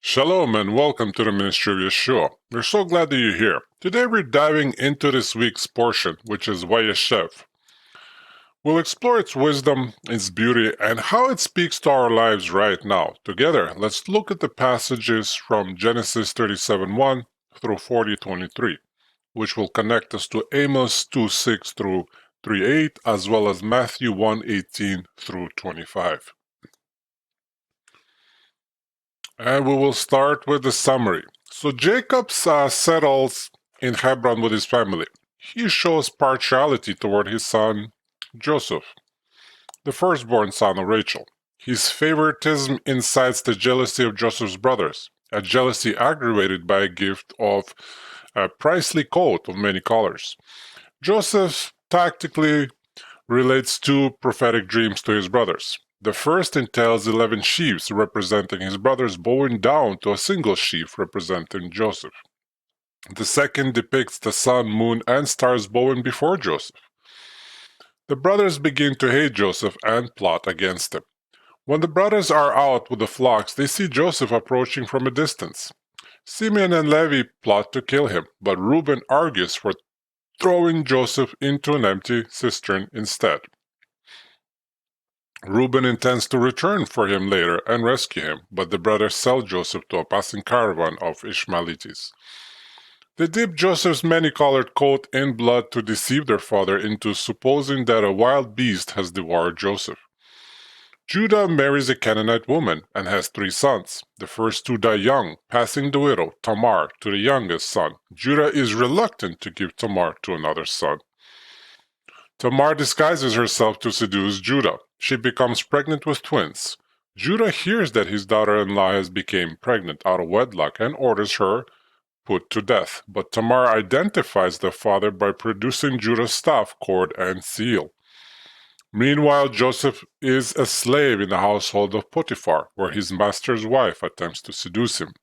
Shalom and welcome to the Ministry of Yeshua. We're so glad that you're here. Today we're diving into this week's portion, which is Vayeshev. We'll explore its wisdom, its beauty, and how it speaks to our lives right now. Together, let's look at the passages from Genesis 37:1 through 40:23, which will connect us to Amos 2:6 through 3:8, as well as Matthew 1:18 through 25. And we will start with the summary. So Jacob settles in Hebron with his family. He shows partiality toward his son Joseph, the firstborn son of Rachel. His favoritism incites the jealousy of Joseph's brothers, a jealousy aggravated by a gift of a princely coat of many colors. Joseph tactically relates two prophetic dreams to his brothers. The first entails 11 sheaves representing his brothers bowing down to a single sheaf representing Joseph. The second depicts the sun, moon, and stars bowing before Joseph. The brothers begin to hate Joseph and plot against him. When the brothers are out with the flocks, they see Joseph approaching from a distance. Simeon and Levi plot to kill him, but Reuben argues for throwing Joseph into an empty cistern instead. Reuben intends to return for him later and rescue him, but the brothers sell Joseph to a passing caravan of Ishmaelites. They dip Joseph's many-colored coat in blood to deceive their father into supposing that a wild beast has devoured Joseph. Judah marries a Canaanite woman and has 3 sons. The first 2 die young, passing the widow, Tamar, to the youngest son. Judah is reluctant to give Tamar to another son. Tamar disguises herself to seduce Judah. She becomes pregnant with twins. Judah hears that his daughter-in-law has become pregnant out of wedlock and orders her put to death. But Tamar identifies the father by producing Judah's staff, cord, and seal. Meanwhile, Joseph is a slave in the household of Potiphar, where his master's wife attempts to seduce him.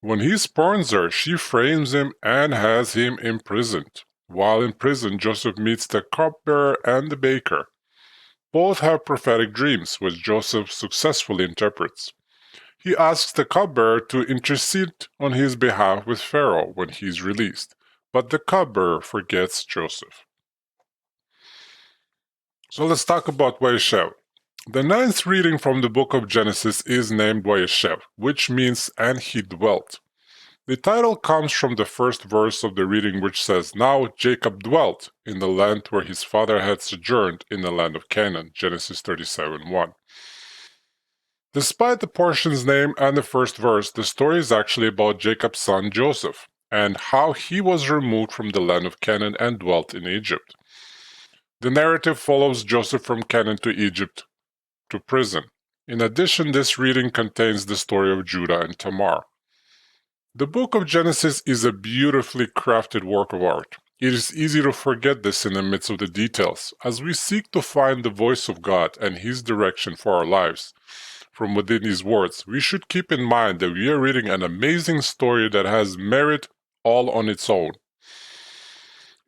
When he spurns her, she frames him and has him imprisoned. While in prison, Joseph meets the cupbearer and the baker. Both have prophetic dreams, which Joseph successfully interprets. He asks the cupbearer to intercede on his behalf with Pharaoh when he is released, but the cupbearer forgets Joseph. So let's talk about Vayeshev. The 9th reading from the book of Genesis is named Vayeshev, which means "and he dwelt." The title comes from the first verse of the reading, which says, "Now Jacob dwelt in the land where his father had sojourned in the land of Canaan," Genesis 37:1. Despite the portion's name and the first verse, the story is actually about Jacob's son Joseph, and how he was removed from the land of Canaan and dwelt in Egypt. The narrative follows Joseph from Canaan to Egypt to prison. In addition, this reading contains the story of Judah and Tamar. The book of Genesis is a beautifully crafted work of art. It is easy to forget this in the midst of the details, as we seek to find the voice of God and His direction for our lives. From within these words, we should keep in mind that we are reading an amazing story that has merit all on its own.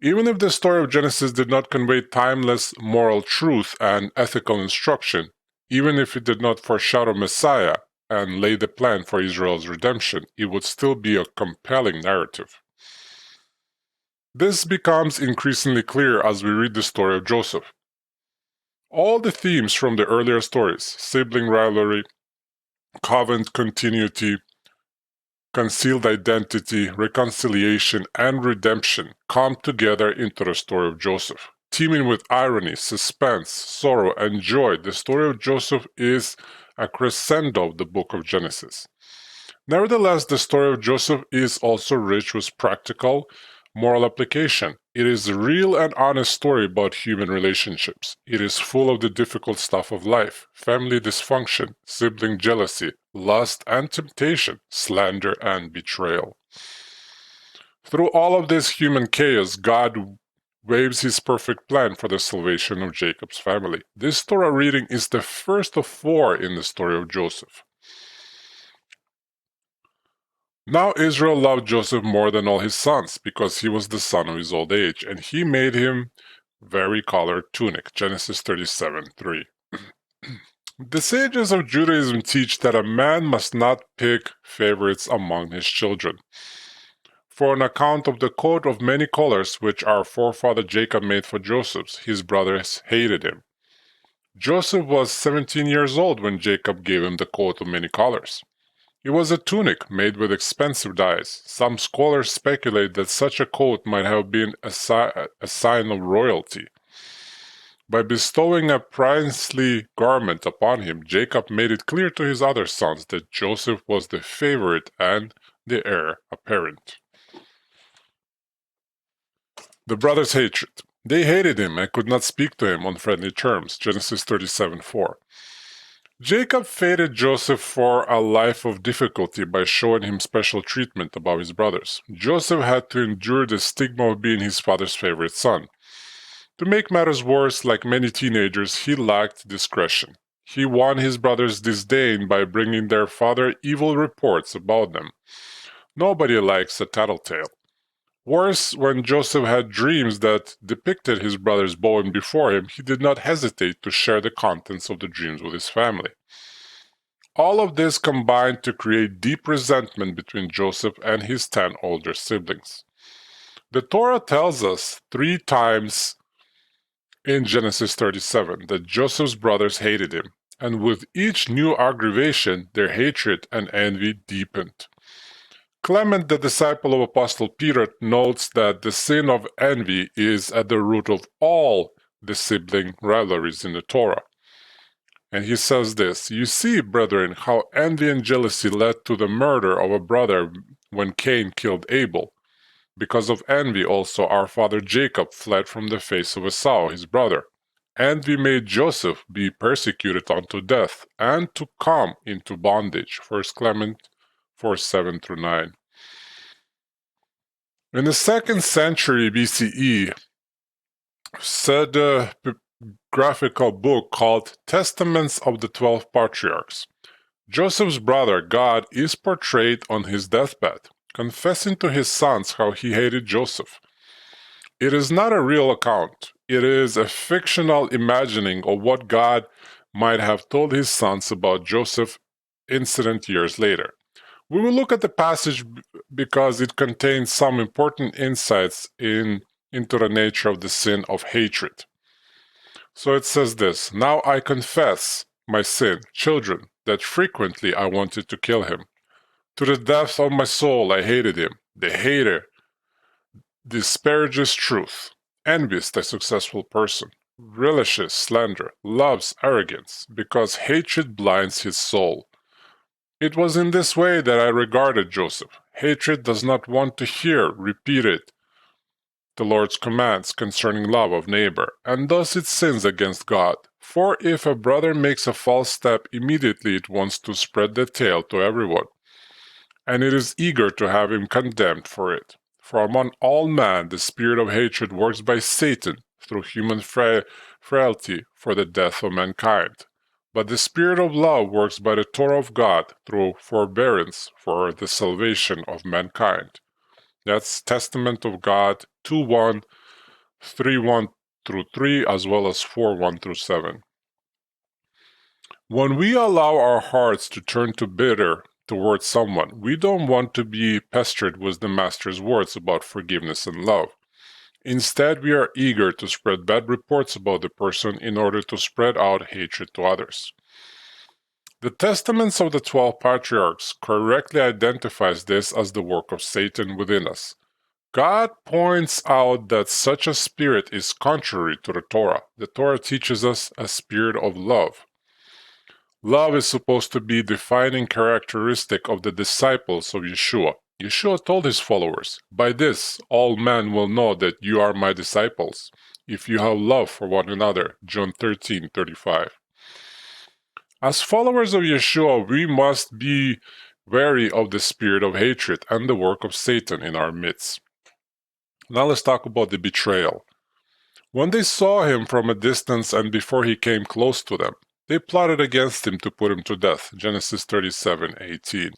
Even if the story of Genesis did not convey timeless moral truth and ethical instruction, even if it did not foreshadow Messiah and lay the plan for Israel's redemption, it would still be a compelling narrative. This becomes increasingly clear as we read the story of Joseph. All the themes from the earlier stories, sibling rivalry, covenant continuity, concealed identity, reconciliation, and redemption come together into the story of Joseph. Teeming with irony, suspense, sorrow, and joy, the story of Joseph is a crescendo of the book of Genesis. Nevertheless, the story of Joseph is also rich with practical, moral application. It is a real and honest story about human relationships. It is full of the difficult stuff of life: family dysfunction, sibling jealousy, lust and temptation, slander and betrayal. Through all of this human chaos, God waves His perfect plan for the salvation of Jacob's family. This Torah reading is the first of 4 in the story of Joseph. Now Israel loved Joseph more than all his sons, because he was the son of his old age, and he made him vari-colored tunic, Genesis 37:3. The sages of Judaism teach that a man must not pick favorites among his children. For on account of the coat of many colors which our forefather Jacob made for Joseph, his brothers hated him. Joseph was 17 years old when Jacob gave him the coat of many colors. It was a tunic made with expensive dyes. Some scholars speculate that such a coat might have been a sign of royalty. By bestowing a princely garment upon him, Jacob made it clear to his other sons that Joseph was the favorite and the heir apparent. The brothers' hatred. They hated him and could not speak to him on friendly terms. Genesis 37:4. Jacob fated Joseph for a life of difficulty by showing him special treatment above his brothers. Joseph had to endure the stigma of being his father's favorite son. To make matters worse, like many teenagers, he lacked discretion. He won his brothers' disdain by bringing their father evil reports about them. Nobody likes a tattletale. Worse, when Joseph had dreams that depicted his brothers bowing before him, he did not hesitate to share the contents of the dreams with his family. All of this combined to create deep resentment between Joseph and his 10 older siblings. The Torah tells us 3 times in Genesis 37 that Joseph's brothers hated him, and with each new aggravation, their hatred and envy deepened. Clement, the disciple of Apostle Peter, notes that the sin of envy is at the root of all the sibling rivalries in the Torah. And he says this, "You see, brethren, how envy and jealousy led to the murder of a brother when Cain killed Abel. Because of envy also our father Jacob fled from the face of Esau, his brother. Envy made Joseph be persecuted unto death and to come into bondage." 1 Clement 4:7-9. In the 2nd century BCE, said a graphical book called Testaments of the 12 Patriarchs. Joseph's brother God is portrayed on his deathbed, confessing to his sons how he hated Joseph. It is not a real account. It is a fictional imagining of what God might have told his sons about Joseph's incident years later. We will look at the passage because it contains some important insights into the nature of the sin of hatred. So it says this, "Now I confess my sin, children, that frequently I wanted to kill him. To the depths of my soul I hated him. The hater disparages truth, envies the successful person, relishes slander, loves arrogance, because hatred blinds his soul. It was in this way that I regarded Joseph. Hatred does not want to hear repeated the Lord's commands concerning love of neighbor, and thus it sins against God. For if a brother makes a false step, immediately it wants to spread the tale to everyone, and it is eager to have him condemned for it. For among all man the spirit of hatred works by Satan through human frailty for the death of mankind. But the spirit of love works by the Torah of God through forbearance for the salvation of mankind." That's Testament of God 2:1, 3:1-3, as well as 4:1-7. When we allow our hearts to turn to bitter towards someone, we don't want to be pestered with the Master's words about forgiveness and love. Instead, we are eager to spread bad reports about the person in order to spread out hatred to others. The Testaments of the 12 Patriarchs correctly identifies this as the work of Satan within us. God points out that such a spirit is contrary to the Torah. The Torah teaches us a spirit of love. Love is supposed to be the defining characteristic of the disciples of Yeshua. Yeshua told his followers, "By this all men will know that you are my disciples, if you have love for one another." John 13:35. As followers of Yeshua, we must be wary of the spirit of hatred and the work of Satan in our midst. Now let's talk about the betrayal. When they saw him from a distance and before he came close to them, they plotted against him to put him to death. Genesis 37:18.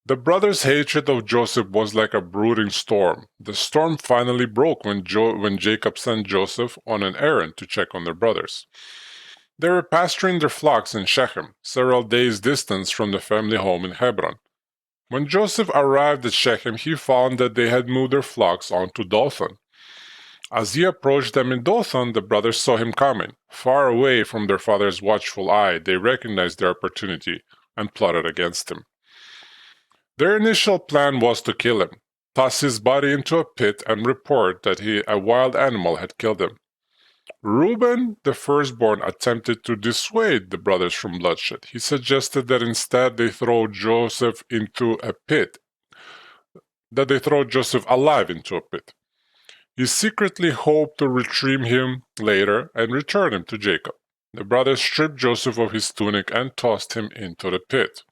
The brothers' hatred of Joseph was like a brooding storm. The storm finally broke when Jacob sent Joseph on an errand to check on their brothers. They were pasturing their flocks in Shechem, several days' distance from the family home in Hebron. When Joseph arrived at Shechem, he found that they had moved their flocks onto Dothan. As he approached them in Dothan, the brothers saw him coming. Far away from their father's watchful eye, they recognized their opportunity and plotted against him. Their initial plan was to kill him, toss his body into a pit, and report that a wild animal had killed him. Reuben, the firstborn, attempted to dissuade the brothers from bloodshed. He suggested that instead they throw Joseph into a pit, that they throw Joseph alive into a pit. He secretly hoped to retrieve him later and return him to Jacob. The brothers stripped Joseph of his tunic and tossed him into the pit.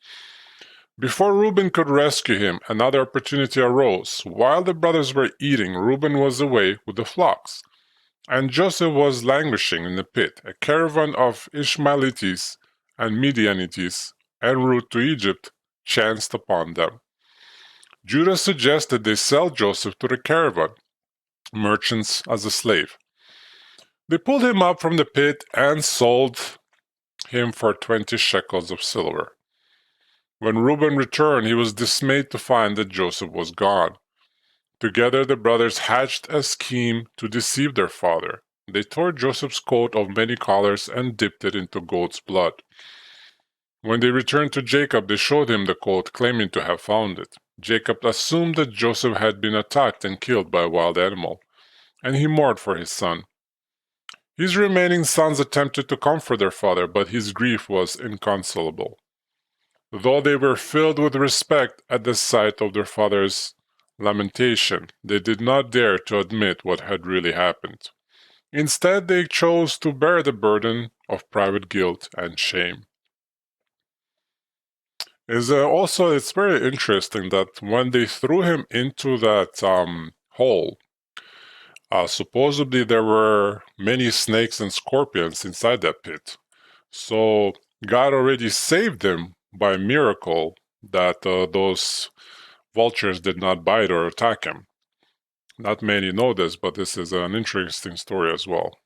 Before Reuben could rescue him, another opportunity arose. While the brothers were eating, Reuben was away with the flocks, and Joseph was languishing in the pit. A caravan of Ishmaelites and Midianites en route to Egypt chanced upon them. Judah suggested they sell Joseph to the caravan merchants as a slave. They pulled him up from the pit and sold him for 20 shekels of silver. When Reuben returned, he was dismayed to find that Joseph was gone. Together the brothers hatched a scheme to deceive their father. They tore Joseph's coat of many colors and dipped it into goat's blood. When they returned to Jacob, they showed him the coat, claiming to have found it. Jacob assumed that Joseph had been attacked and killed by a wild animal, and he mourned for his son. His remaining sons attempted to comfort their father, but his grief was inconsolable. Though they were filled with respect at the sight of their father's lamentation, they did not dare to admit what had really happened. Instead, they chose to bear the burden of private guilt and shame. It's very interesting that when they threw him into that hole, supposedly there were many snakes and scorpions inside that pit. So God already saved them by miracle that those vultures did not bite or attack him. Not many know this, but this is an interesting story as well.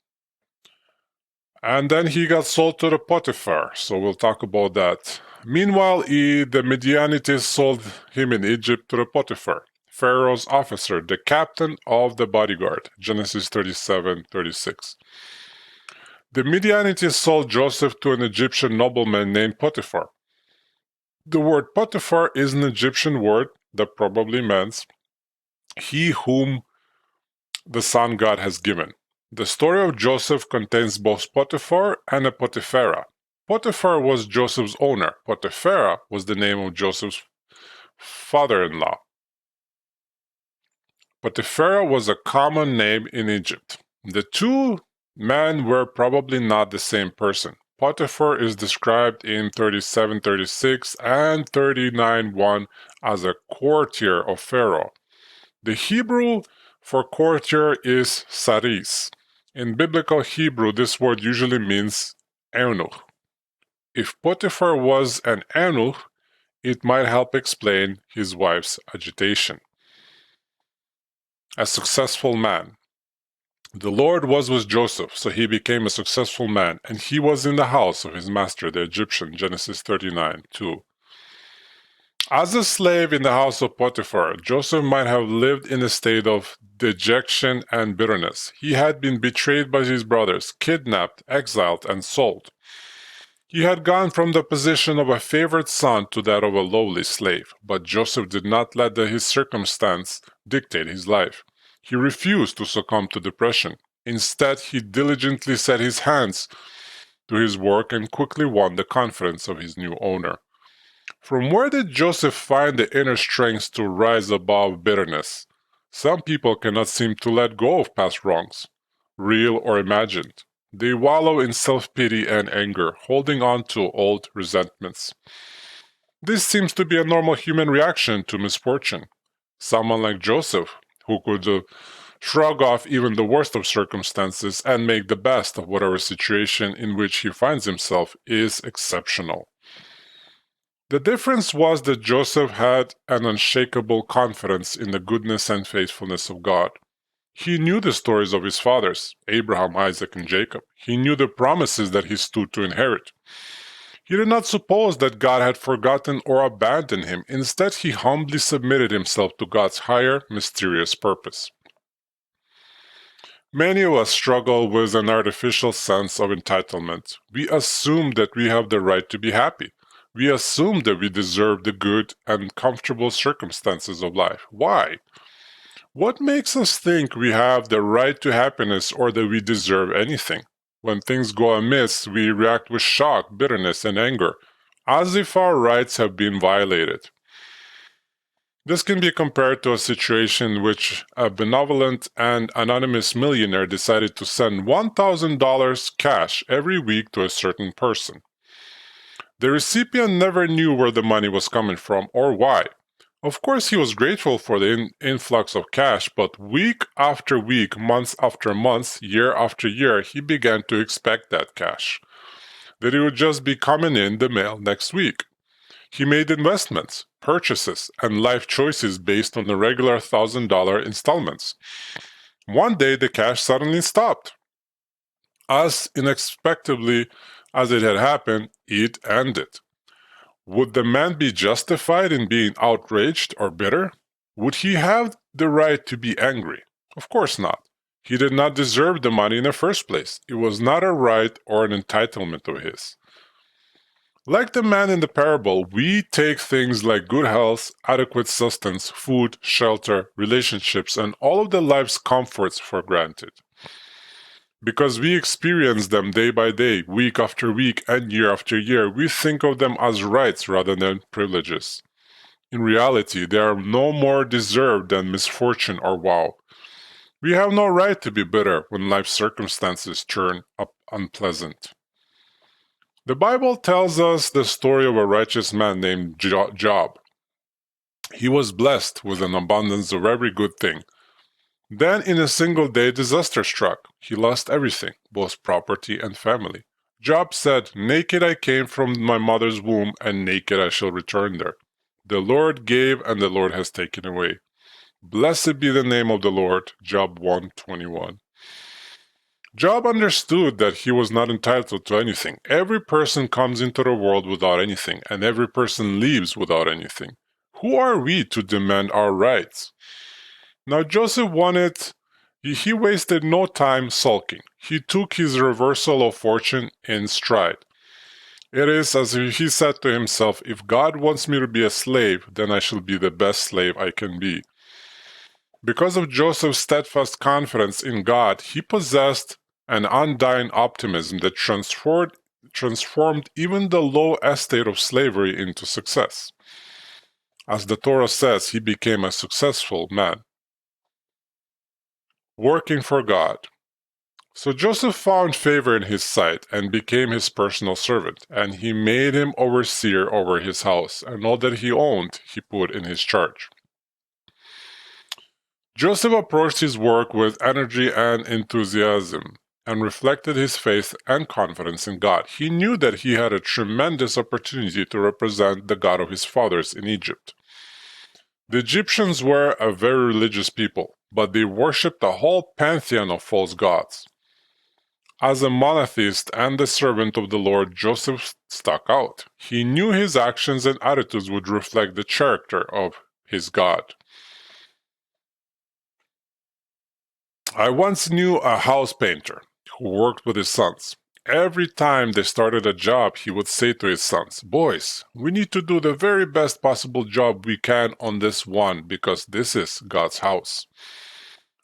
And then he got sold to the Potiphar, so we'll talk about that. Meanwhile, the Midianites sold him in Egypt to the Potiphar, Pharaoh's officer, the captain of the bodyguard, Genesis 37:36. The Midianites sold Joseph to an Egyptian nobleman named Potiphar. The word Potiphar is an Egyptian word that probably means he whom the sun god has given. The story of Joseph contains both Potiphar and a Potipharah. Potiphar was Joseph's owner. Potipharah was the name of Joseph's father-in-law. Potipharah was a common name in Egypt. The two men were probably not the same person. Potiphar is described in 37:36 and 39:1 as a courtier of Pharaoh. The Hebrew for courtier is saris. In biblical Hebrew, this word usually means eunuch. If Potiphar was an eunuch, it might help explain his wife's agitation. A successful man. The Lord was with Joseph, so he became a successful man, and he was in the house of his master, the Egyptian, Genesis 39:2. As a slave in the house of Potiphar, Joseph might have lived in a state of dejection and bitterness. He had been betrayed by his brothers, kidnapped, exiled, and sold. He had gone from the position of a favored son to that of a lowly slave, but Joseph did not let his circumstance dictate his life. He refused to succumb to depression. Instead, he diligently set his hands to his work and quickly won the confidence of his new owner. From where did Joseph find the inner strength to rise above bitterness? Some people cannot seem to let go of past wrongs, real or imagined. They wallow in self-pity and anger, holding on to old resentments. This seems to be a normal human reaction to misfortune. Someone like Joseph, who could shrug off even the worst of circumstances and make the best of whatever situation in which he finds himself, is exceptional. The difference was that Joseph had an unshakable confidence in the goodness and faithfulness of God. He knew the stories of his fathers, Abraham, Isaac, and Jacob. He knew the promises that he stood to inherit. He did not suppose that God had forgotten or abandoned him. Instead, he humbly submitted himself to God's higher, mysterious purpose. Many of us struggle with an artificial sense of entitlement. We assume that we have the right to be happy. We assume that we deserve the good and comfortable circumstances of life. Why? What makes us think we have the right to happiness or that we deserve anything? When things go amiss, we react with shock, bitterness, and anger, as if our rights have been violated. This can be compared to a situation in which a benevolent and anonymous millionaire decided to send $1,000 cash every week to a certain person. The recipient never knew where the money was coming from or why. Of course, he was grateful for the influx of cash, but week after week, months after months, year after year, he began to expect that cash, that it would just be coming in the mail next week. He made investments, purchases, and life choices based on the regular $1,000 installments. One day, the cash suddenly stopped. As unexpectedly as it had happened, it ended. Would the man be justified in being outraged or bitter? Would he have the right to be angry? Of course not. He did not deserve the money in the first place. It was not a right or an entitlement of his. Like the man in the parable, we take things like good health, adequate sustenance, food, shelter, relationships, and all of the life's comforts for granted. Because we experience them day by day, week after week, and year after year, we think of them as rights rather than privileges. In reality, they are no more deserved than misfortune or woe. We have no right to be bitter when life circumstances turn up unpleasant. The Bible tells us the story of a righteous man named Job. He was blessed with an abundance of every good thing. Then in a single day, disaster struck. He lost everything, both property and family. Job said, "Naked I came from my mother's womb, and naked I shall return there. The Lord gave, and the Lord has taken away. Blessed be the name of the Lord." Job 1:21. Job understood that he was not entitled to anything. Every person comes into the world without anything, and every person leaves without anything. Who are we to demand our rights? Now Joseph he wasted no time sulking. He took his reversal of fortune in stride. It is as if he said to himself, if God wants me to be a slave, then I shall be the best slave I can be. Because of Joseph's steadfast confidence in God, he possessed an undying optimism that transformed even the low estate of slavery into success. As the Torah says, he became a successful man, working for God. So Joseph found favor in his sight and became his personal servant, and he made him overseer over his house, and all that he owned he put in his charge. Joseph approached his work with energy and enthusiasm, and reflected his faith and confidence in God. He knew that he had a tremendous opportunity to represent the God of his fathers in Egypt. The Egyptians were a very religious people, but they worshipped a whole pantheon of false gods. As a monotheist and the servant of the Lord, Joseph stuck out. He knew his actions and attitudes would reflect the character of his God. I once knew a house painter who worked with his sons. Every time they started a job, he would say to his sons, "Boys, we need to do the very best possible job we can on this one because this is God's house."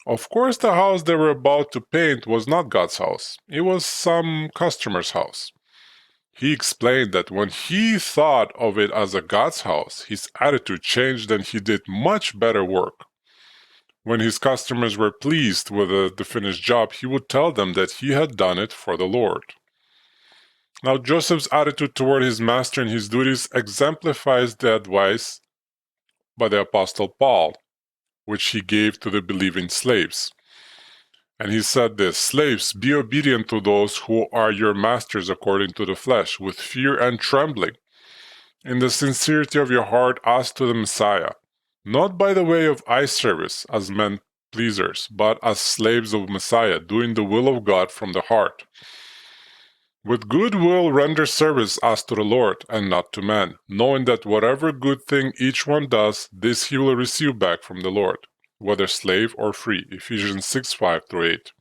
Of course, the house they were about to paint was not God's house. It was some customer's house. He explained that when he thought of it as a God's house, his attitude changed and he did much better work. When his customers were pleased with the finished job, he would tell them that he had done it for the Lord. Now, Joseph's attitude toward his master and his duties exemplifies the advice by the Apostle Paul, which he gave to the believing slaves. And he said this, "Slaves, be obedient to those who are your masters according to the flesh, with fear and trembling, in the sincerity of your heart as to the Messiah, not by the way of eye service as men pleasers, but as slaves of Messiah, doing the will of God from the heart. With good will render service as to the Lord, and not to man, knowing that whatever good thing each one does, this he will receive back from the Lord, whether slave or free. Ephesians 6:5-8.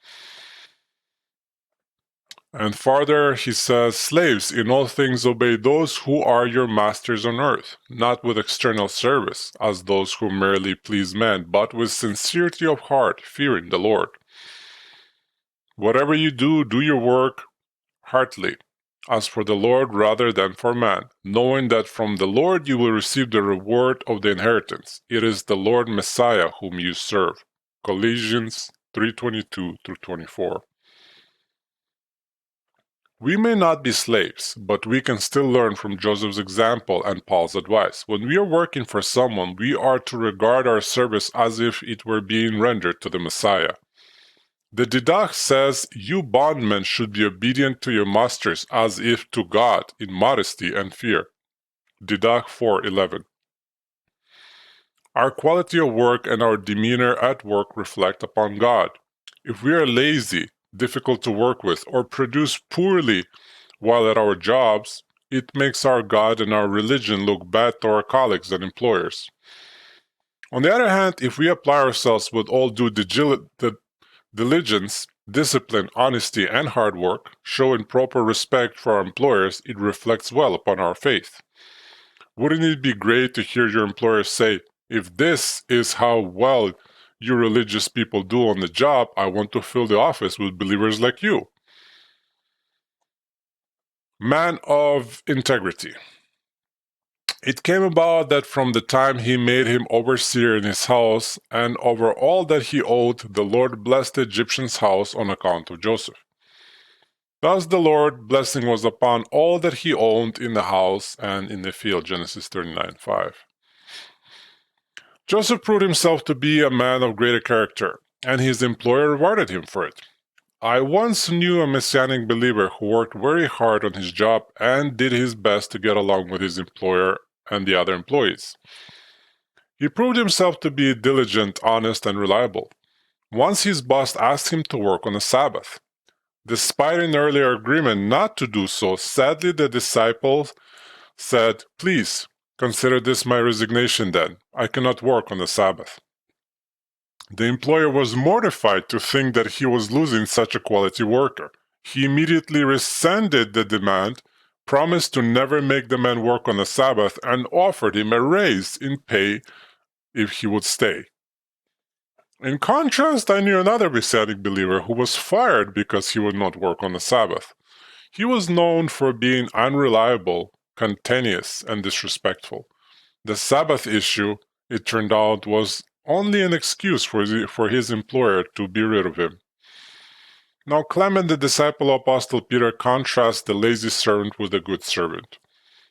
And farther he says, slaves, in all things obey those who are your masters on earth, not with external service, as those who merely please men, but with sincerity of heart, fearing the Lord. Whatever you do, do your work heartily, as for the Lord rather than for man, knowing that from the Lord you will receive the reward of the inheritance. It is the Lord Messiah whom you serve. Colossians 3:22-24. We may not be slaves, but we can still learn from Joseph's example and Paul's advice. When we are working for someone, we are to regard our service as if it were being rendered to the Messiah. The Didache says, you bondmen should be obedient to your masters as if to God, in modesty and fear. Didache 4:11. Our quality of work and our demeanor at work reflect upon God. If we are lazy, difficult to work with, or produce poorly while at our jobs, it makes our God and our religion look bad to our colleagues and employers. On the other hand, if we apply ourselves with all due diligence, discipline, honesty, and hard work, showing proper respect for our employers, it reflects well upon our faith. Wouldn't it be great to hear your employer say, if this is how well you religious people do on the job, I want to fill the office with believers like you. Man of integrity. It came about that from the time he made him overseer in his house, and over all that he owed, the Lord blessed the Egyptian's house on account of Joseph. Thus the Lord's blessing was upon all that he owned in the house and in the field. Genesis 39:5. Joseph proved himself to be a man of greater character, and his employer rewarded him for it. I once knew a Messianic believer who worked very hard on his job and did his best to get along with his employer and the other employees. He proved himself to be diligent, honest, and reliable. Once his boss asked him to work on the Sabbath. Despite an earlier agreement not to do so, sadly the disciple said, please, consider this my resignation then. I cannot work on the Sabbath. The employer was mortified to think that he was losing such a quality worker. He immediately rescinded the demand, promised to never make the man work on the Sabbath, and offered him a raise in pay if he would stay. In contrast, I knew another Messianic believer who was fired because he would not work on the Sabbath. He was known for being unreliable, contentious, and disrespectful. The Sabbath issue, it turned out, was only an excuse for his employer to be rid of him. Now Clement, the disciple of Apostle Peter, contrasts the lazy servant with the good servant.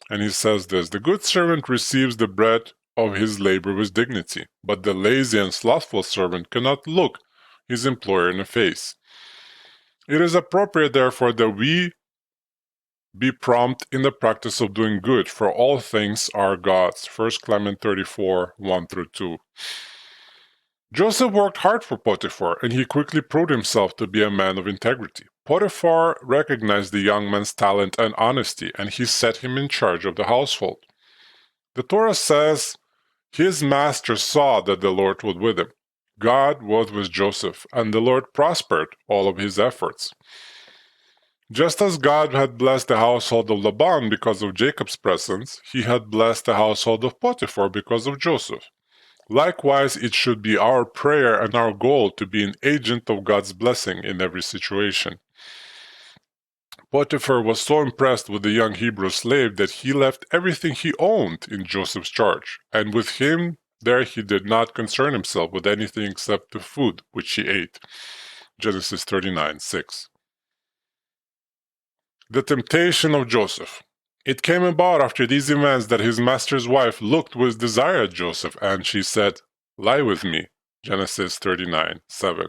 And he says this, the good servant receives the bread of his labor with dignity, but the lazy and slothful servant cannot look his employer in the face. It is appropriate, therefore, that we be prompt in the practice of doing good, for all things are God's. 1 Clement 34:1-2. Joseph worked hard for Potiphar, and he quickly proved himself to be a man of integrity. Potiphar recognized the young man's talent and honesty, and he set him in charge of the household. The Torah says, his master saw that the Lord was with him. God was with Joseph, and the Lord prospered all of his efforts. Just as God had blessed the household of Laban because of Jacob's presence, he had blessed the household of Potiphar because of Joseph. Likewise, it should be our prayer and our goal to be an agent of God's blessing in every situation. Potiphar was so impressed with the young Hebrew slave that he left everything he owned in Joseph's charge, and with him there he did not concern himself with anything except the food which he ate. Genesis 39:6. The temptation of Joseph. It came about after these events that his master's wife looked with desire at Joseph, and she said, lie with me. Genesis 39:7.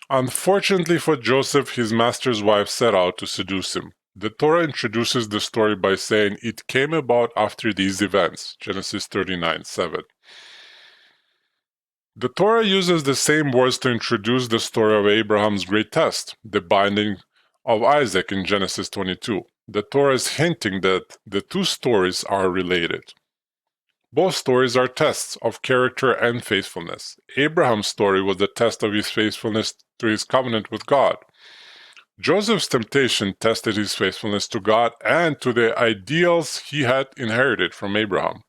Unfortunately for Joseph, his master's wife set out to seduce him. The Torah introduces the story by saying it came about after these events. Genesis 39:7. The Torah uses the same words to introduce the story of Abraham's great test, the binding of Isaac in Genesis 22. The Torah is hinting that the two stories are related. Both stories are tests of character and faithfulness. Abraham's story was the test of his faithfulness to his covenant with God. Joseph's temptation tested his faithfulness to God and to the ideals he had inherited from Abraham.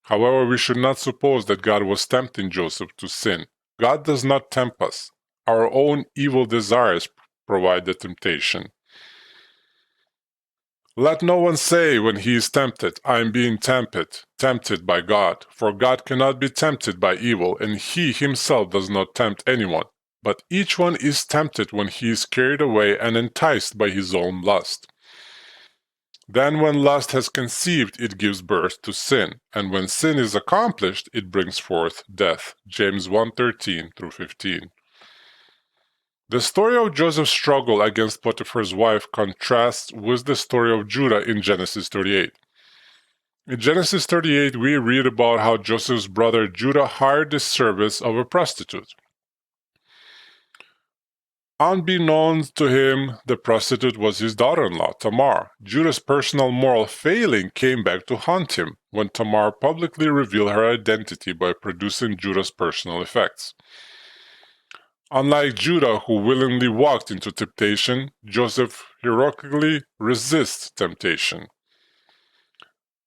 However, we should not suppose that God was tempting Joseph to sin. God does not tempt us. Our own evil desires provide the temptation. Let no one say when he is tempted, I am being tempted by God. For God cannot be tempted by evil, and he himself does not tempt anyone. But each one is tempted when he is carried away and enticed by his own lust. Then when lust has conceived, it gives birth to sin, and when sin is accomplished, it brings forth death. James 1:13-15. The story of Joseph's struggle against Potiphar's wife contrasts with the story of Judah in Genesis 38. In Genesis 38, we read about how Joseph's brother Judah hired the service of a prostitute. Unbeknownst to him, the prostitute was his daughter-in-law, Tamar. Judah's personal moral failing came back to haunt him when Tamar publicly revealed her identity by producing Judah's personal effects. Unlike Judah, who willingly walked into temptation, Joseph heroically resists temptation.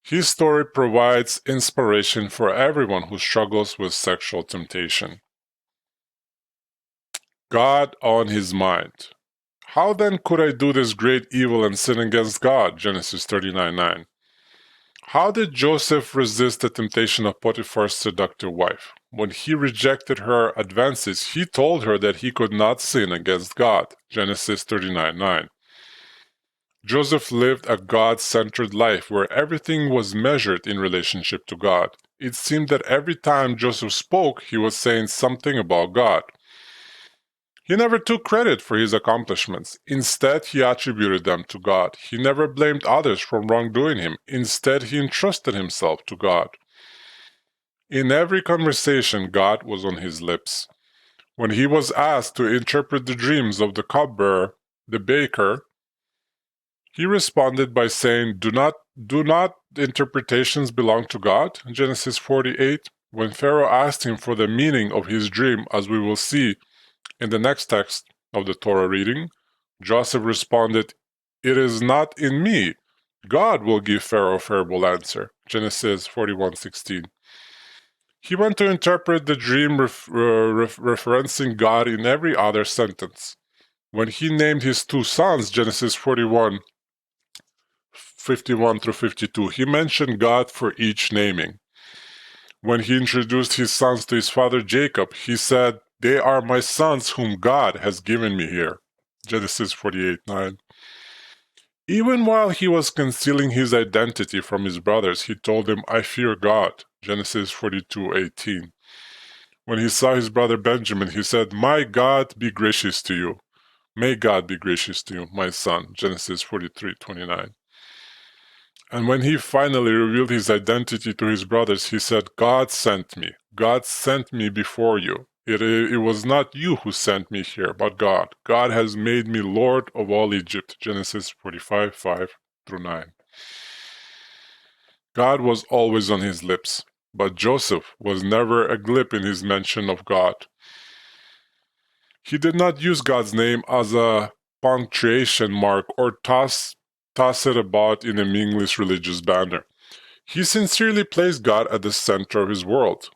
His story provides inspiration for everyone who struggles with sexual temptation. God on his mind. How then could I do this great evil and sin against God? Genesis 39:9. How did Joseph resist the temptation of Potiphar's seductive wife? When he rejected her advances, he told her that he could not sin against God. Genesis 39:9. Joseph lived a God-centered life where everything was measured in relationship to God. It seemed that every time Joseph spoke, he was saying something about God. He never took credit for his accomplishments. Instead, he attributed them to God. He never blamed others for wrongdoing him. Instead, he entrusted himself to God. In every conversation, God was on his lips. When he was asked to interpret the dreams of the cupbearer, the baker, he responded by saying, Do not interpretations belong to God? Genesis 48. When Pharaoh asked him for the meaning of his dream, as we will see in the next text of the Torah reading, Joseph responded, It is not in me. God will give Pharaoh a favorable answer. Genesis 41:16. He went to interpret the dream referencing God in every other sentence. When he named his two sons, Genesis 41:51-52, he mentioned God for each naming. When he introduced his sons to his father Jacob, he said, They are my sons whom God has given me here. Genesis 48:9. Even while he was concealing his identity from his brothers, he told them, I fear God. Genesis 42:18. When he saw his brother Benjamin, he said, My God be gracious to you. May God be gracious to you, my son. Genesis 43:29. And when he finally revealed his identity to his brothers, he said, God sent me. God sent me before you. It was not you who sent me here, but God. God has made me Lord of all Egypt. Genesis 45:5-9. God was always on his lips, but Joseph was never a glib in his mention of God. He did not use God's name as a punctuation mark or toss it about in a meaningless religious banner. He sincerely placed God at the center of his world,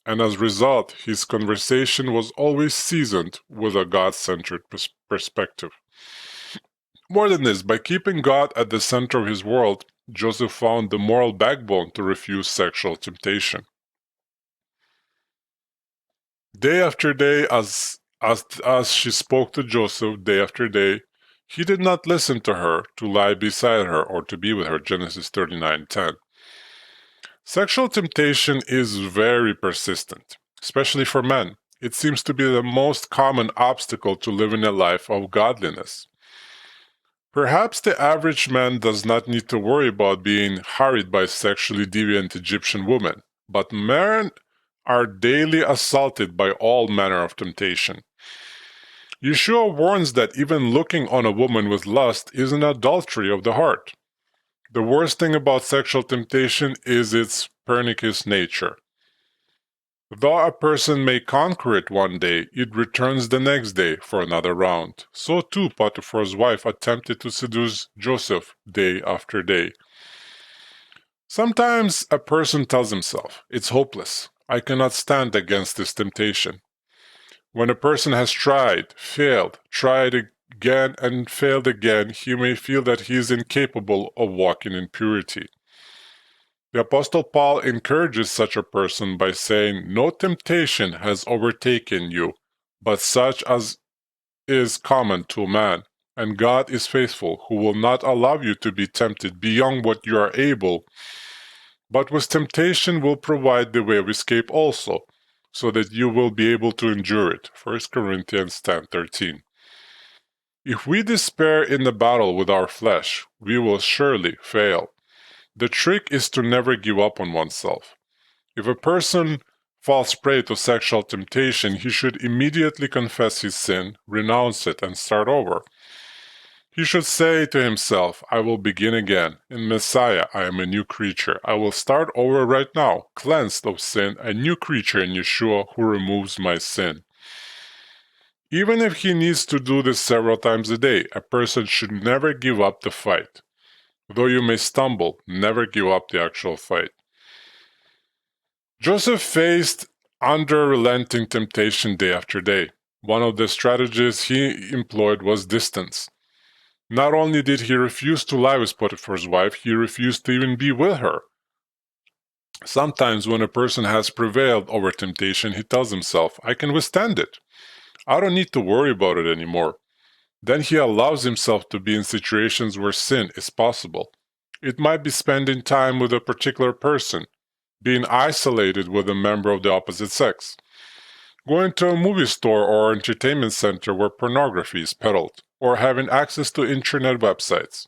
and as a result, his conversation was always seasoned with a God-centered perspective. More than this, by keeping God at the center of his world, Joseph found the moral backbone to refuse sexual temptation. Day after day, as she spoke to Joseph day after day, he did not listen to her, to lie beside her, or to be with her. Genesis 39:10. Sexual temptation is very persistent, especially for men. It seems to be the most common obstacle to living a life of godliness. Perhaps the average man does not need to worry about being harried by sexually deviant Egyptian women, but men are daily assaulted by all manner of temptation. Yeshua warns that even looking on a woman with lust is an adultery of the heart. The worst thing about sexual temptation is its pernicious nature. Though a person may conquer it one day, it returns the next day for another round. So too Potiphar's wife attempted to seduce Joseph day after day. Sometimes a person tells himself, "It's hopeless. I cannot stand against this temptation." When a person has tried, failed, tried again and failed again, he may feel that he is incapable of walking in purity. The Apostle Paul encourages such a person by saying, "No temptation has overtaken you, but such as is common to man, and God is faithful, who will not allow you to be tempted beyond what you are able, but with temptation will provide the way of escape also, so that you will be able to endure it." 1 Corinthians 10:13. If we despair in the battle with our flesh, we will surely fail. The trick is to never give up on oneself. If a person falls prey to sexual temptation, he should immediately confess his sin, renounce it, and start over. He should say to himself, "I will begin again. In Messiah, I am a new creature. I will start over right now, cleansed of sin, a new creature in Yeshua who removes my sin." Even if he needs to do this several times a day, a person should never give up the fight. Though you may stumble, never give up the actual fight. Joseph faced unrelenting temptation day after day. One of the strategies he employed was distance. Not only did he refuse to lie with Potiphar's wife, he refused to even be with her. Sometimes when a person has prevailed over temptation, he tells himself, "I can withstand it. I don't need to worry about it anymore." Then he allows himself to be in situations where sin is possible. It might be spending time with a particular person, being isolated with a member of the opposite sex, going to a movie store or entertainment center where pornography is peddled, or having access to internet websites.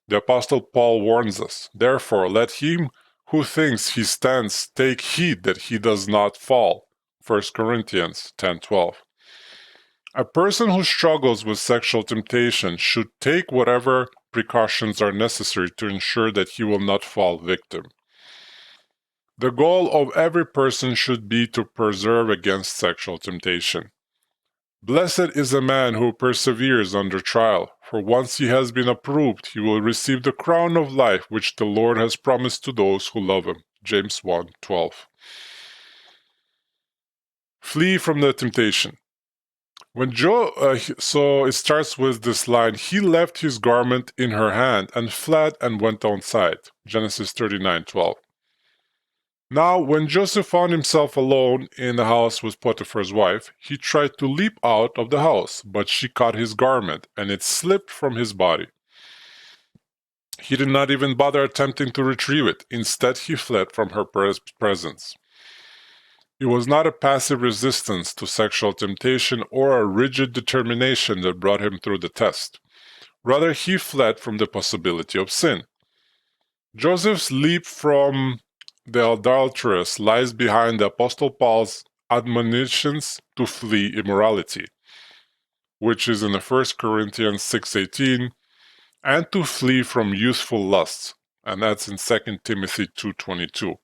The Apostle Paul warns us, "Therefore let him who thinks he stands take heed that he does not fall." 1 Corinthians 10:12. A person who struggles with sexual temptation should take whatever precautions are necessary to ensure that he will not fall victim. The goal of every person should be to preserve against sexual temptation. Blessed is a man who perseveres under trial, for once he has been approved, he will receive the crown of life which the Lord has promised to those who love him. James 1:12. Flee from the temptation. So it starts with this line, "He left his garment in her hand and fled and went outside." Genesis 39:12. Now, when Joseph found himself alone in the house with Potiphar's wife, he tried to leap out of the house, but she caught his garment, and it slipped from his body. He did not even bother attempting to retrieve it. Instead, he fled from her presence. It was not a passive resistance to sexual temptation or a rigid determination that brought him through the test. Rather, he fled from the possibility of sin. Joseph's leap from the adulteress lies behind the Apostle Paul's admonitions to flee immorality, which is in the 1 Corinthians 6:18, and to flee from youthful lusts, and that's in 2 Timothy 2:22.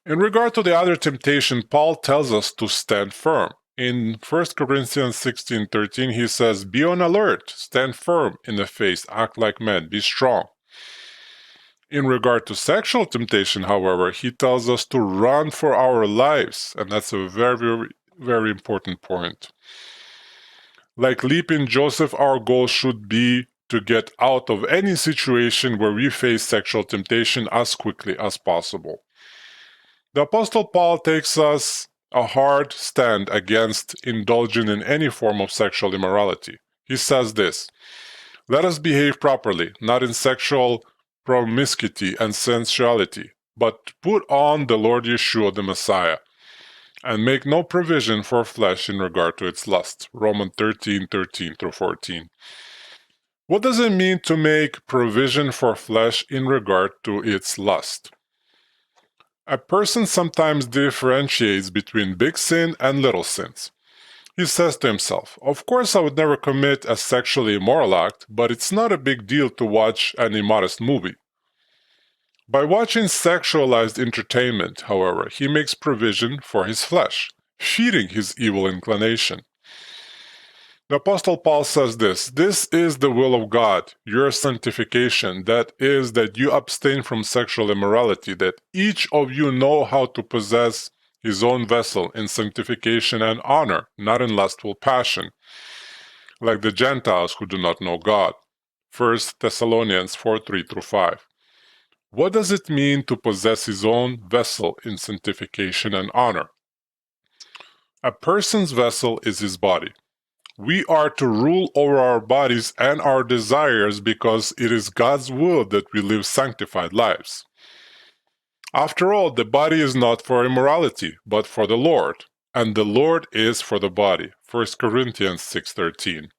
In regard to the other temptation, Paul tells us to stand firm. In 1 Corinthians 16:13, he says, "Be on alert, stand firm in the faith, act like men, be strong." In regard to sexual temptation, however, he tells us to run for our lives, and that's a very, very, very important point. Like leaping Joseph, our goal should be to get out of any situation where we face sexual temptation as quickly as possible. The Apostle Paul takes us a hard stand against indulging in any form of sexual immorality. He says this, "Let us behave properly, not in sexual promiscuity and sensuality, but put on the Lord Yeshua the Messiah, and make no provision for flesh in regard to its lust." Romans 13:13-14. What does it mean to make provision for flesh in regard to its lust? A person sometimes differentiates between big sin and little sins. He says to himself, of course I would never commit a sexually immoral act, but it's not a big deal to watch an immodest movie. By watching sexualized entertainment, however, he makes provision for his flesh, feeding his evil inclination. The Apostle Paul says this is the will of God, your sanctification, that is, that you abstain from sexual immorality, that each of you know how to possess his own vessel in sanctification and honor, not in lustful passion, like the Gentiles who do not know God. 1 Thessalonians 4:3-5. What does it mean to possess his own vessel in sanctification and honor? A person's vessel is his body. We are to rule over our bodies and our desires because it is God's will that we live sanctified lives. After all, the body is not for immorality, but for the Lord, and the Lord is for the body. 1 Corinthians 6:13.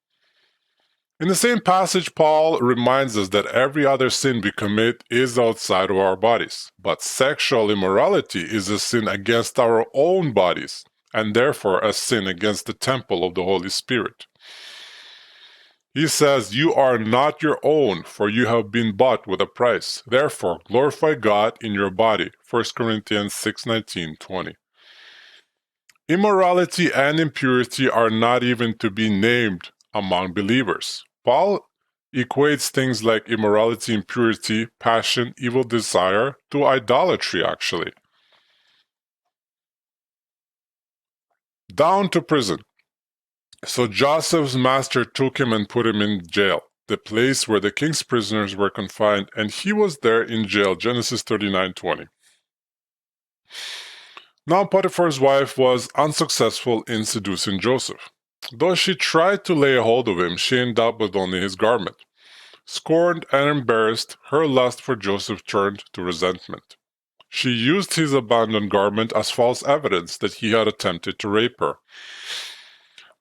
In the same passage, Paul reminds us that every other sin we commit is outside of our bodies, but sexual immorality is a sin against our own bodies, and therefore a sin against the temple of the Holy Spirit. He says, you are not your own, for you have been bought with a price. Therefore, glorify God in your body. 1 Corinthians 6:19-20. Immorality and impurity are not even to be named among believers. Paul equates things like immorality, impurity, passion, evil desire to idolatry, actually. Down to prison. So Joseph's master took him and put him in jail, the place where the king's prisoners were confined, and he was there in jail. Genesis 39:20. Now Potiphar's wife was unsuccessful in seducing Joseph. Though she tried to lay hold of him, she ended up with only his garment. Scorned and embarrassed, her lust for Joseph turned to resentment. She used his abandoned garment as false evidence that he had attempted to rape her.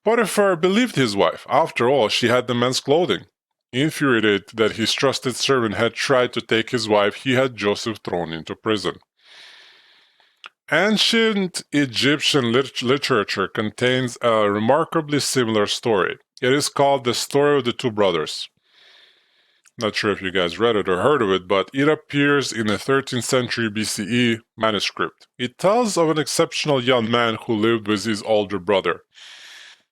Potiphar believed his wife. After all, she had the men's clothing. Infuriated that his trusted servant had tried to take his wife, he had Joseph thrown into prison. Ancient Egyptian literature contains a remarkably similar story. It is called the story of the two brothers. Not sure if you guys read it or heard of it, but it appears in a 13th century BCE manuscript. It tells of an exceptional young man who lived with his older brother.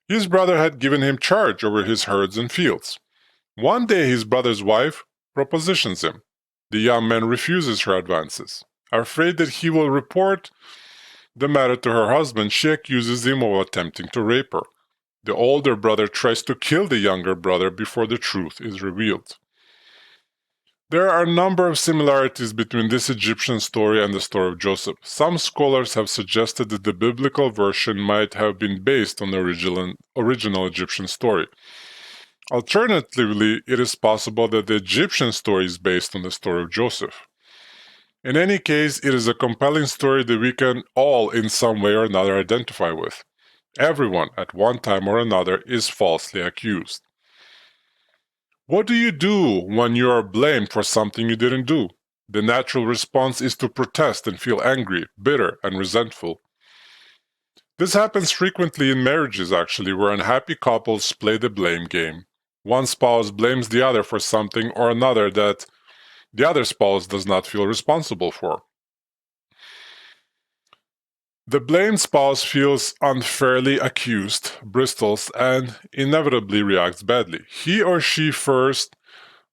His brother had given him charge over his herds and fields. One day his brother's wife propositions him. The young man refuses her advances. Afraid that he will report the matter to her husband, she accuses him of attempting to rape her. The older brother tries to kill the younger brother before the truth is revealed. There are a number of similarities between this Egyptian story and the story of Joseph. Some scholars have suggested that the biblical version might have been based on the original Egyptian story. Alternatively, it is possible that the Egyptian story is based on the story of Joseph. In any case, it is a compelling story that we can all in some way or another identify with. Everyone, at one time or another, is falsely accused. What do you do when you are blamed for something you didn't do? The natural response is to protest and feel angry, bitter, and resentful. This happens frequently in marriages, actually, where unhappy couples play the blame game. One spouse blames the other for something or another that the other spouse does not feel responsible for. The blamed spouse feels unfairly accused, bristles, and inevitably reacts badly. He or she first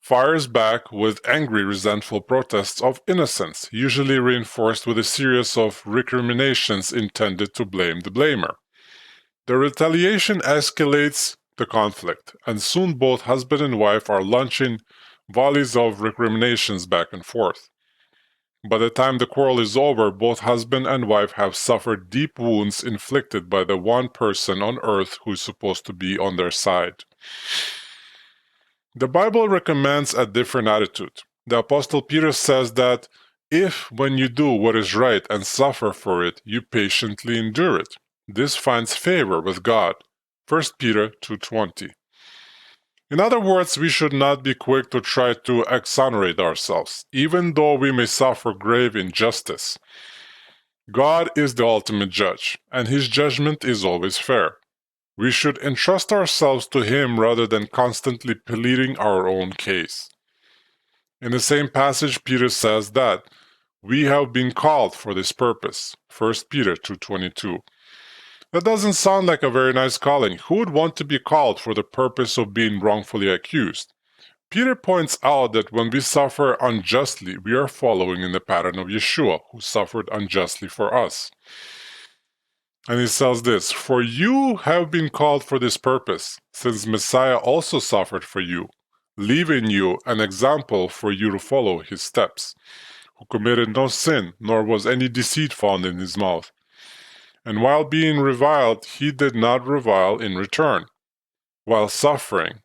fires back with angry, resentful protests of innocence, usually reinforced with a series of recriminations intended to blame the blamer. The retaliation escalates the conflict, and soon both husband and wife are launching volleys of recriminations back and forth. By the time the quarrel is over, both husband and wife have suffered deep wounds inflicted by the one person on earth who is supposed to be on their side. The Bible recommends a different attitude. The Apostle Peter says that if, when you do what is right and suffer for it, you patiently endure it, this finds favor with God. 1 Peter 2:20. In other words, we should not be quick to try to exonerate ourselves, even though we may suffer grave injustice. God is the ultimate judge, and his judgment is always fair. We should entrust ourselves to him rather than constantly pleading our own case. In the same passage, Peter says that we have been called for this purpose. 1 Peter 2:22. That doesn't sound like a very nice calling. Who would want to be called for the purpose of being wrongfully accused? Peter points out that when we suffer unjustly, we are following in the pattern of Yeshua, who suffered unjustly for us. And he says this, "For you have been called for this purpose, since Messiah also suffered for you, leaving you an example for you to follow his steps, who committed no sin, nor was any deceit found in his mouth. And while being reviled, he did not revile in return. While suffering,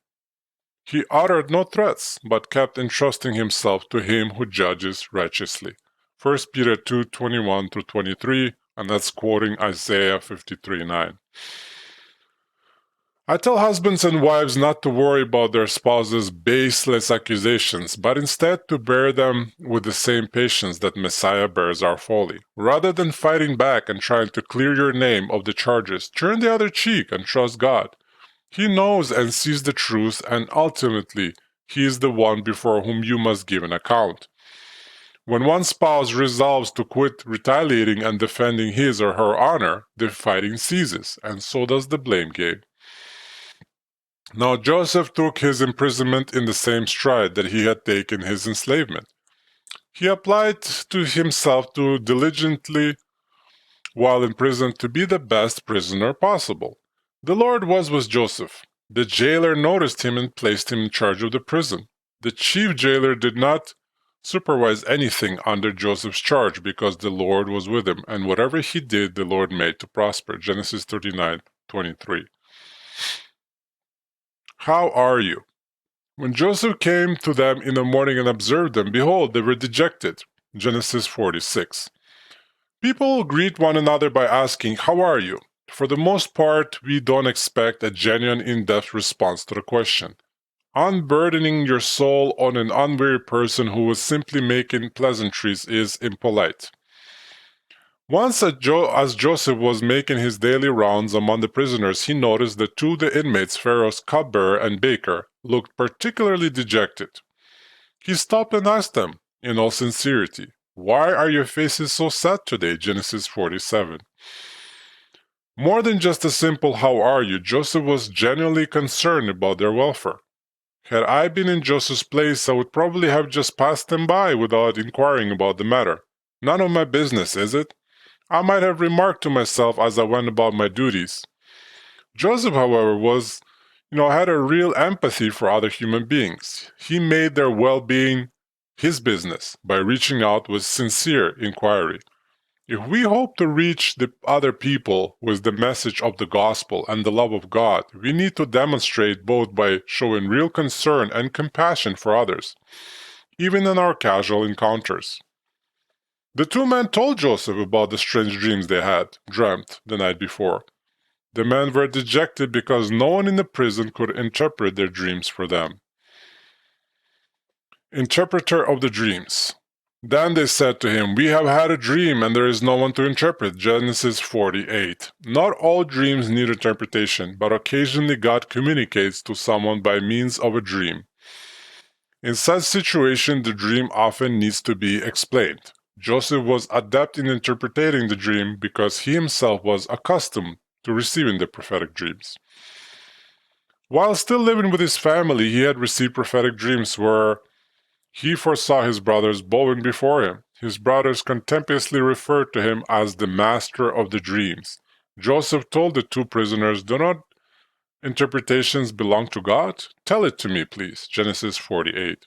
he uttered no threats, but kept entrusting himself to him who judges righteously." 1 Peter 2:21-23, and that's quoting Isaiah 53:9. I tell husbands and wives not to worry about their spouses' baseless accusations, but instead to bear them with the same patience that Messiah bears our folly. Rather than fighting back and trying to clear your name of the charges, turn the other cheek and trust God. He knows and sees the truth, and ultimately, he is the one before whom you must give an account. When one spouse resolves to quit retaliating and defending his or her honor, the fighting ceases, and so does the blame game. Now Joseph took his imprisonment in the same stride that he had taken his enslavement. He applied to himself to diligently, while in prison, to be the best prisoner possible. The Lord was with Joseph. The jailer noticed him and placed him in charge of the prison. The chief jailer did not supervise anything under Joseph's charge because the Lord was with him, and whatever he did, the Lord made to prosper. Genesis 39:23. How are you? When Joseph came to them in the morning and observed them, behold, they were dejected. Genesis 46. People greet one another by asking, "How are you?" For the most part, we don't expect a genuine, in-depth response to the question. Unburdening your soul on an unwary person who was simply making pleasantries is impolite. Once, as Joseph was making his daily rounds among the prisoners, he noticed that two of the inmates, Pharaoh's cupbearer and baker, looked particularly dejected. He stopped and asked them, in all sincerity, "Why are your faces so sad today?" Genesis 47. More than just a simple "how are you," Joseph was genuinely concerned about their welfare. Had I been in Joseph's place, I would probably have just passed them by without inquiring about the matter. None of my business, is it? I might have remarked to myself as I went about my duties. Joseph, however, had a real empathy for other human beings. He made their well-being his business by reaching out with sincere inquiry. If we hope to reach the other people with the message of the gospel and the love of God, we need to demonstrate both by showing real concern and compassion for others, even in our casual encounters. The two men told Joseph about the strange dreams they had dreamt the night before. The men were dejected because no one in the prison could interpret their dreams for them. Interpreter of the dreams. Then they said to him, "We have had a dream, and there is no one to interpret." Genesis 48. Not all dreams need interpretation, but occasionally God communicates to someone by means of a dream. In such situation, the dream often needs to be explained. Joseph was adept in interpreting the dream because he himself was accustomed to receiving the prophetic dreams. While still living with his family, he had received prophetic dreams where he foresaw his brothers bowing before him. His brothers contemptuously referred to him as the master of the dreams. Joseph told the two prisoners, "Do not interpretations belong to God? Tell it to me, please." Genesis 48.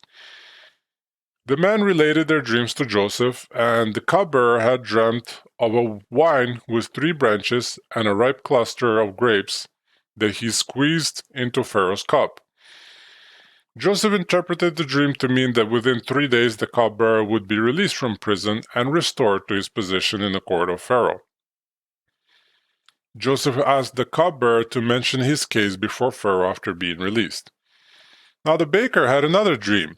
The men related their dreams to Joseph, and the cupbearer had dreamt of a wine with 3 branches and a ripe cluster of grapes that he squeezed into Pharaoh's cup. Joseph interpreted the dream to mean that within 3 days the cupbearer would be released from prison and restored to his position in the court of Pharaoh. Joseph asked the cupbearer to mention his case before Pharaoh after being released. Now the baker had another dream.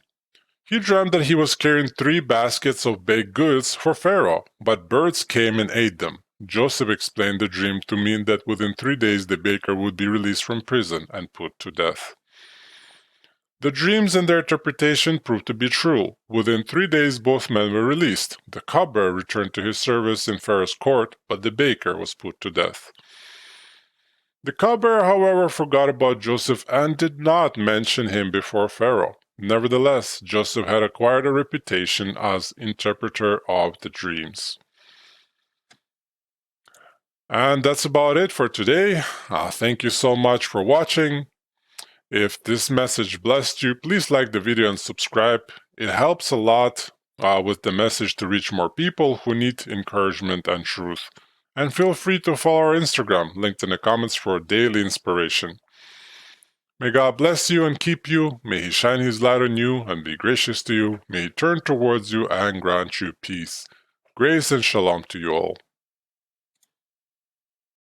He dreamt that he was carrying 3 baskets of baked goods for Pharaoh, but birds came and ate them. Joseph explained the dream to mean that within 3 days the baker would be released from prison and put to death. The dreams and their interpretation proved to be true. Within 3 days both men were released. The cupbearer returned to his service in Pharaoh's court, but the baker was put to death. The cupbearer, however, forgot about Joseph and did not mention him before Pharaoh. Nevertheless, Joseph had acquired a reputation as interpreter of the dreams. And that's about it for today. Thank you so much for watching. If this message blessed you, please like the video and subscribe. It helps a lot with the message to reach more people who need encouragement and truth. And feel free to follow our Instagram, linked in the comments, for daily inspiration. May God bless you and keep you. May He shine His light on you and be gracious to you. May He turn towards you and grant you peace. Grace and shalom to you all.